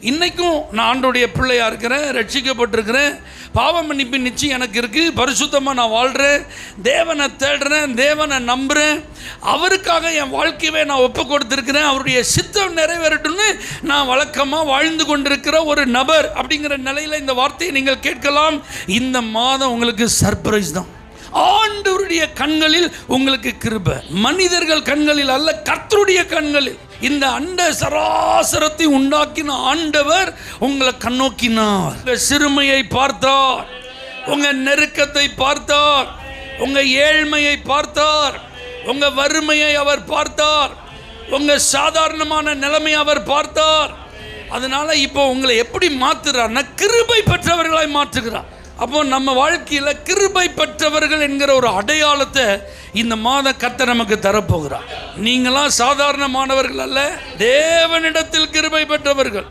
இன்றைக்கும் நான் ஆண்டோடைய பிள்ளையாக இருக்கிறேன், ரட்சிக்கப்பட்டிருக்கிறேன், பாவ மன்னிப்பு நிச்சயம் எனக்கு இருக்குது, பரிசுத்தமாக நான் வாழ்கிறேன், தேவனை தேடுறேன், தேவனை நம்புகிறேன், அவருக்காக என் வாழ்க்கையவே நான் ஒப்பு கொடுத்துருக்கிறேன், அவருடைய சித்தம் நிறைவேறட்டும்னு நான் வழக்கமாக வாழ்ந்து கொண்டிருக்கிற ஒரு நபர் அப்படிங்கிற நிலையில் இந்த வார்த்தையை நீங்கள் கேட்கலாம். இந்த மாதம் உங்களுக்கு சர்ப்ரைஸ் தான். ஆண்டவருடைய கண்களில் உங்களுக்கு கிருபை, மனிதர்கள் கண்களில் அல்ல, கர்த்தருடைய கண்களில். இந்த அண்ட சராசரத்தை உண்டாக்கின ஆண்டவர் உங்களை கண்ணோக்கினார். உங்கள் சிறுமையை பார்த்தார், உங்கள் நெருக்கத்தை பார்த்தார், உங்கள் ஏழ்மையை பார்த்தார், உங்கள் வறுமையை அவர் பார்த்தார், உங்கள் சாதாரணமான நிலைமையை அவர் பார்த்தார். அதனால இப்போ உங்களை எப்படி மாற்றுறார்னா கிருபை பெற்றவர்களாய் மாற்றுகிறார். அப்போ நம்ம வாழ்க்கையில் கிருபை பெற்றவர்கள் என்கிற ஒரு அடையாளத்தை இந்த மாத கர்த்தர் நமக்கு தரப்போகிறார். நீங்களாம் சாதாரணமானவர்கள் அல்ல, தேவனிடத்தில் கிருபை பெற்றவர்கள்.